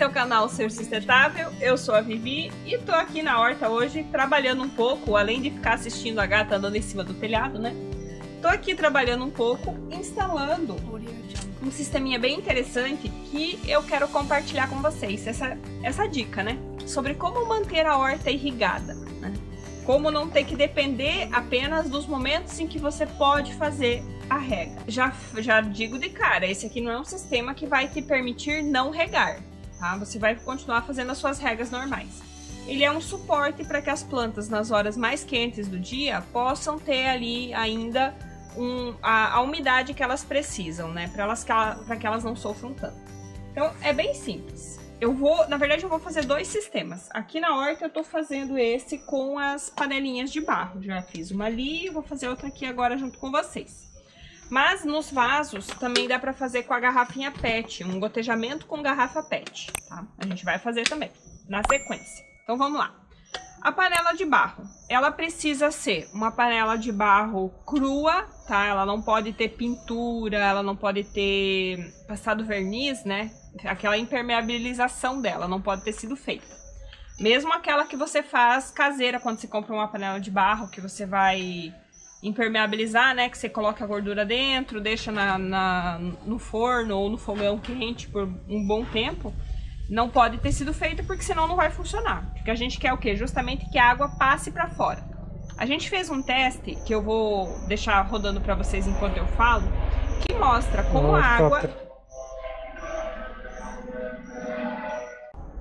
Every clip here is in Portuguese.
Esse é o canal Ser Sustentável, eu sou a Vivi e tô aqui na horta hoje trabalhando um pouco, além de ficar assistindo a gata andando em cima do telhado, né? Tô aqui trabalhando um pouco, instalando um sisteminha bem interessante que eu quero compartilhar com vocês, essa dica, né? Sobre como manter a horta irrigada, né? Como não ter que depender apenas dos momentos em que você pode fazer a rega. Já digo de cara, esse aqui não é um sistema que vai te permitir não regar, tá? Você vai continuar fazendo as suas regas normais. Ele é um suporte para que as plantas nas horas mais quentes do dia possam ter ali ainda a umidade que elas precisam, né? Para que elas não sofram tanto. Então é bem simples. Na verdade eu vou fazer dois sistemas. Aqui na horta eu tô fazendo esse com as panelinhas de barro. Já fiz uma ali e vou fazer outra aqui agora junto com vocês. Mas nos vasos também dá para fazer com a garrafinha PET, um gotejamento com garrafa PET, tá? A gente vai fazer também, na sequência. Então vamos lá. A panela de barro, ela precisa ser uma panela de barro crua, tá? Ela não pode ter pintura, ela não pode ter passado verniz, né? Aquela impermeabilização dela não pode ter sido feita. Mesmo aquela que você faz caseira, quando você compra uma panela de barro, que você vai impermeabilizar, né? Que você coloca a gordura dentro, deixa no forno ou no fogão quente por um bom tempo. Não pode ter sido feito porque senão não vai funcionar. Porque a gente quer o quê? Justamente que a água passe para fora. A gente fez um teste, que eu vou deixar rodando para vocês enquanto eu falo, que mostra como a água...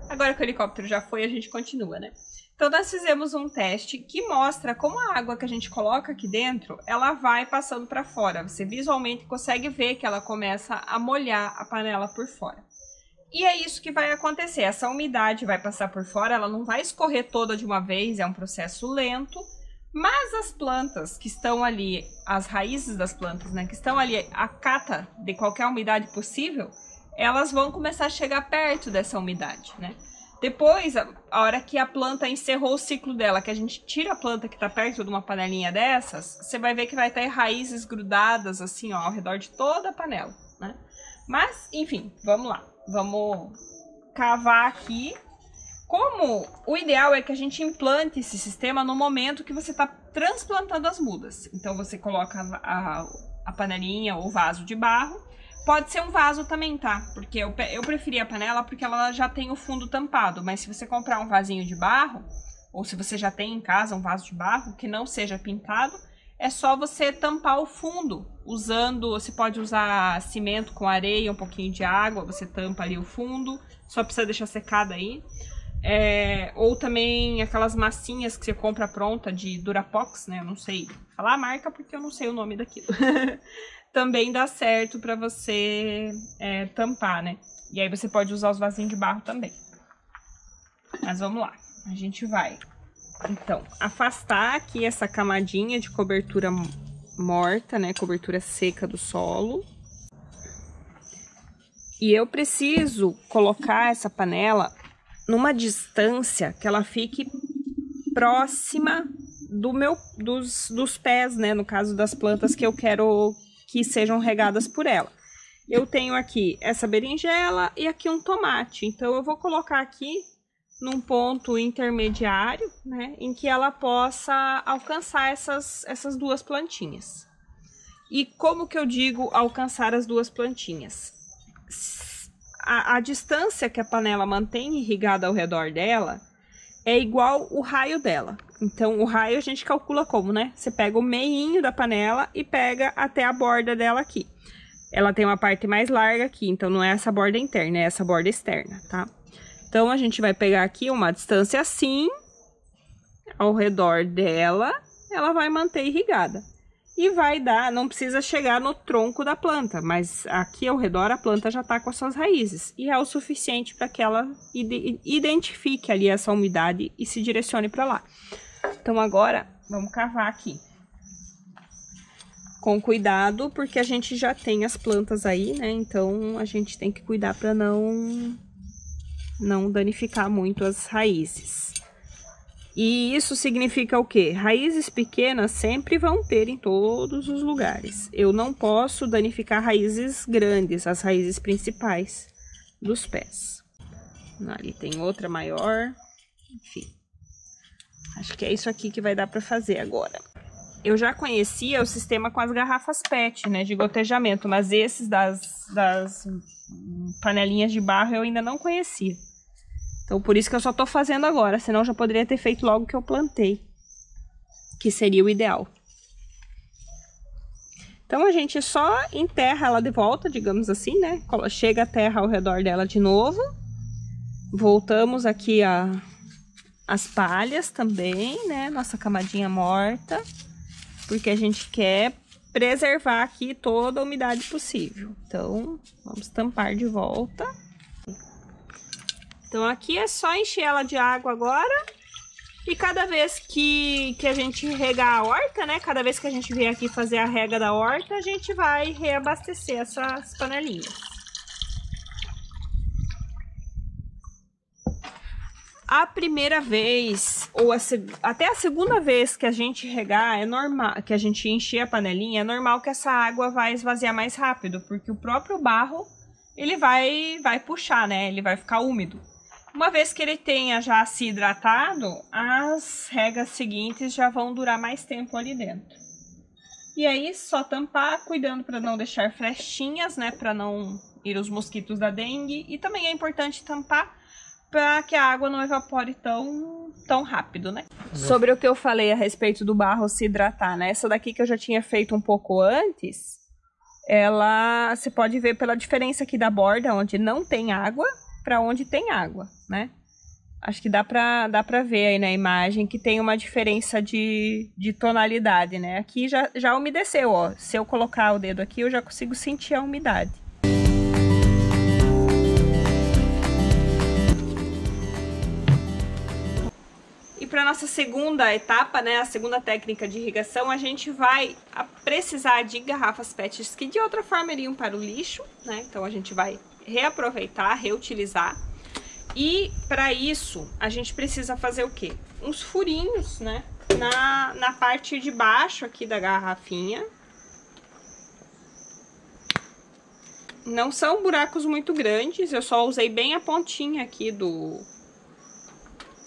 Agora que o helicóptero já foi, a gente continua, né? Então nós fizemos um teste que mostra como a água que a gente coloca aqui dentro, ela vai passando para fora. Você visualmente consegue ver que ela começa a molhar a panela por fora. E é isso que vai acontecer, essa umidade vai passar por fora, ela não vai escorrer toda de uma vez, é um processo lento, mas as plantas que estão ali, as raízes das plantas, né, que estão ali a cata de qualquer umidade possível, elas vão começar a chegar perto dessa umidade, né? Depois, a hora que a planta encerrou o ciclo dela, que a gente tira a planta que está perto de uma panelinha dessas, você vai ver que vai ter raízes grudadas assim, ó, ao redor de toda a panela, né? Mas, enfim, vamos lá. Vamos cavar aqui. Como o ideal é que a gente implante esse sistema no momento que você está transplantando as mudas. Então você coloca a panelinha ou vaso de barro. Pode ser um vaso também, tá? Porque eu preferi a panela porque ela já tem o fundo tampado. Mas se você comprar um vasinho de barro, ou se você já tem em casa um vaso de barro que não seja pintado, é só você tampar o fundo, você pode usar cimento com areia, um pouquinho de água, você tampa ali o fundo, só precisa deixar secada aí. Ou também aquelas massinhas que você compra pronta de Durapox, né? Eu não sei falar a marca porque eu não sei o nome daquilo. Também dá certo para você tampar, né? E aí você pode usar os vasinhos de barro também. Mas vamos lá, a gente vai... Então, afastar aqui essa camadinha de cobertura morta, né? Cobertura seca do solo. E eu preciso colocar essa panela numa distância que ela fique próxima dos pés, né? No caso das plantas que eu quero que sejam regadas por ela. Eu tenho aqui essa berinjela e aqui um tomate. Então, eu vou colocar aqui num ponto intermediário, né, em que ela possa alcançar essas duas plantinhas. E como que eu digo alcançar as duas plantinhas? A distância que a panela mantém irrigada ao redor dela é igual o raio dela. Então, o raio a gente calcula como, né? Você pega o meinho da panela e pega até a borda dela aqui. Ela tem uma parte mais larga aqui, então não é essa borda interna, é essa borda externa, tá? Então, a gente vai pegar aqui uma distância assim, ao redor dela, ela vai manter irrigada. E vai dar, não precisa chegar no tronco da planta, mas aqui ao redor a planta já tá com as suas raízes. E é o suficiente para que ela identifique ali essa umidade e se direcione para lá. Então, agora, vamos cavar aqui. Com cuidado, porque a gente já tem as plantas aí, né? Então, a gente tem que cuidar para não danificar muito as raízes. E isso significa o quê? Raízes pequenas sempre vão ter em todos os lugares. Eu não posso danificar raízes grandes, as raízes principais dos pés. Ali tem outra maior. Enfim. Acho que é isso aqui que vai dar pra fazer agora. Eu já conhecia o sistema com as garrafas PET, né, de gotejamento, mas esses das panelinhas de barro eu ainda não conhecia. Então por isso que eu só tô fazendo agora, senão eu já poderia ter feito logo que eu plantei, que seria o ideal. Então a gente só enterra ela de volta, digamos assim, né, chega a terra ao redor dela de novo. Voltamos aqui as palhas também, né, nossa camadinha morta. Porque a gente quer preservar aqui toda a umidade possível. Então, vamos tampar de volta. Então, aqui é só encher ela de água agora. E cada vez que a gente regar a horta, né? Cada vez que a gente vier aqui fazer a rega da horta, a gente vai reabastecer essas panelinhas. A primeira vez, ou até a segunda vez que a gente regar, é normal, que a gente encher a panelinha, é normal que essa água vai esvaziar mais rápido, porque o próprio barro, ele vai puxar, né? Ele vai ficar úmido. Uma vez que ele tenha já se hidratado, as regas seguintes já vão durar mais tempo ali dentro. E aí, só tampar, cuidando para não deixar frestinhas, né? Para não ir os mosquitos da dengue. E também é importante tampar para que a água não evapore tão rápido, né? Sobre o que eu falei a respeito do barro se hidratar, né? Essa daqui que eu já tinha feito um pouco antes, ela, você pode ver pela diferença aqui da borda, onde não tem água, para onde tem água, né? Acho que dá pra ver aí na imagem que tem uma diferença de tonalidade, né? Aqui já umedeceu, ó. Se eu colocar o dedo aqui, eu já consigo sentir a umidade. Para nossa segunda etapa, né, a segunda técnica de irrigação, a gente vai precisar de garrafas PETs que de outra forma iriam para o lixo, né? Então a gente vai reaproveitar, reutilizar. E para isso a gente precisa fazer o quê? Uns furinhos, né, na parte de baixo aqui da garrafinha. Não são buracos muito grandes, eu só usei bem a pontinha aqui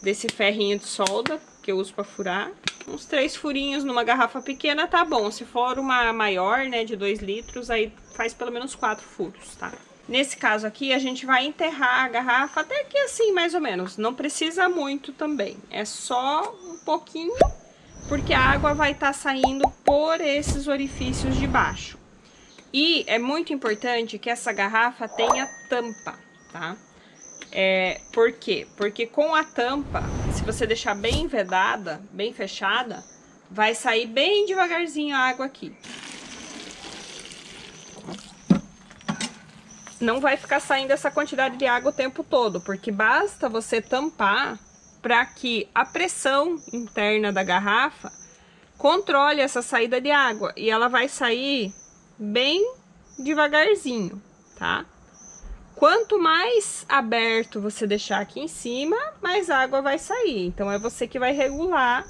desse ferrinho de solda que eu uso para furar. Uns 3 furinhos numa garrafa pequena tá bom. Se for uma maior, né, de 2 litros, aí faz pelo menos 4 furos, tá? Nesse caso aqui, a gente vai enterrar a garrafa até que assim, mais ou menos. Não precisa muito também. É só um pouquinho, porque a água vai estar saindo por esses orifícios de baixo. E é muito importante que essa garrafa tenha tampa, tá? Por quê? Porque com a tampa, se você deixar bem vedada, bem fechada, vai sair bem devagarzinho a água aqui. Não vai ficar saindo essa quantidade de água o tempo todo, porque basta você tampar para que a pressão interna da garrafa controle essa saída de água. E ela vai sair bem devagarzinho, tá? Quanto mais aberto você deixar aqui em cima, mais água vai sair. Então, é você que vai regular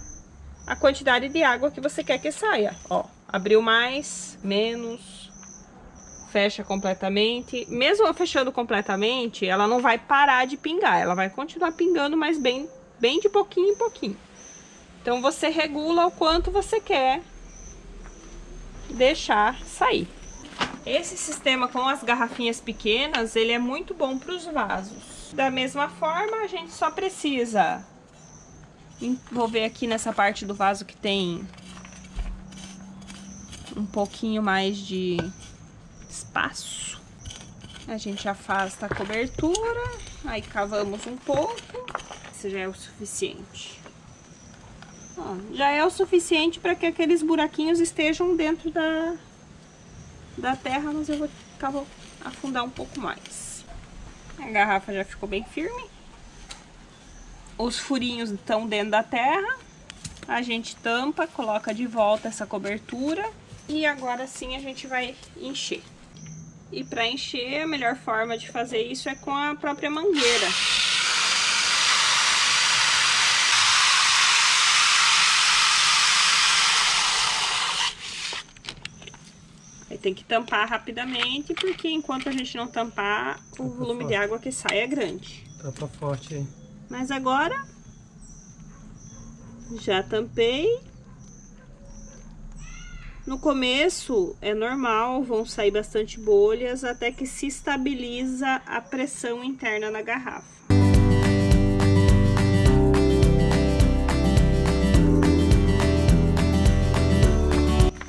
a quantidade de água que você quer que saia. Ó, abriu mais, menos, fecha completamente. Mesmo fechando completamente, ela não vai parar de pingar. Ela vai continuar pingando, mas bem de pouquinho em pouquinho. Então, você regula o quanto você quer deixar sair. Esse sistema com as garrafinhas pequenas, ele é muito bom para os vasos. Da mesma forma, a gente só precisa envolver aqui nessa parte do vaso que tem um pouquinho mais de espaço. A gente afasta a cobertura, aí cavamos um pouco. Esse já é o suficiente. Ó, já é o suficiente para que aqueles buraquinhos estejam dentro da terra, mas eu vou afundar um pouco mais. A garrafa já ficou bem firme. Os furinhos estão dentro da terra. A gente tampa, coloca de volta essa cobertura. E agora sim a gente vai encher. E para encher, a melhor forma de fazer isso é com a própria mangueira. Tem que tampar rapidamente, porque enquanto a gente não tampar, o volume de água que sai é grande. Tampa forte aí. Mas agora já tampei. No começo é normal, vão sair bastante bolhas até que se estabiliza a pressão interna na garrafa.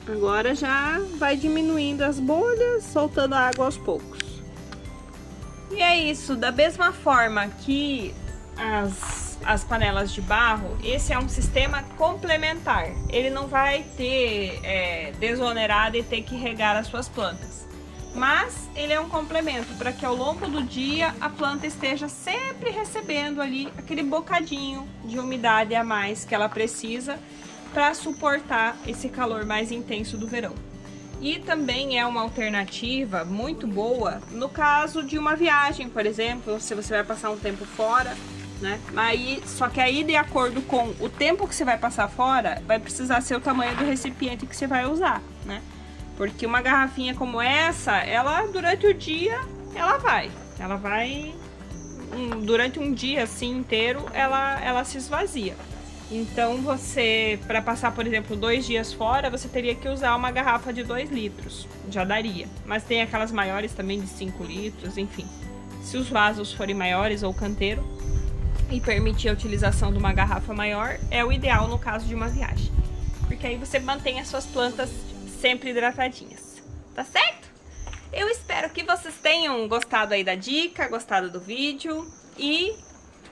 Agora já vai diminuindo as bolhas, soltando a água aos poucos. E é isso, da mesma forma que as panelas de barro, esse é um sistema complementar. Ele não vai ter desonerado e ter que regar as suas plantas. Mas ele é um complemento para que ao longo do dia a planta esteja sempre recebendo ali aquele bocadinho de umidade a mais que ela precisa para suportar esse calor mais intenso do verão. E também é uma alternativa muito boa no caso de uma viagem, por exemplo, se você vai passar um tempo fora, né? Só que aí, de acordo com o tempo que você vai passar fora, vai precisar ser o tamanho do recipiente que você vai usar, né? Porque uma garrafinha como essa, ela durante o dia, ela vai durante um dia assim inteiro, ela se esvazia. Então você, para passar, por exemplo, 2 dias fora, você teria que usar uma garrafa de 2 litros, já daria. Mas tem aquelas maiores também de 5 litros, enfim. Se os vasos forem maiores ou canteiro e permitir a utilização de uma garrafa maior, é o ideal no caso de uma viagem. Porque aí você mantém as suas plantas sempre hidratadinhas, tá certo? Eu espero que vocês tenham gostado aí da dica, gostado do vídeo e...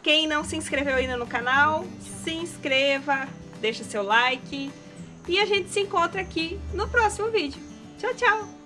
quem não se inscreveu ainda no canal, se inscreva, deixa seu like e a gente se encontra aqui no próximo vídeo. Tchau, tchau!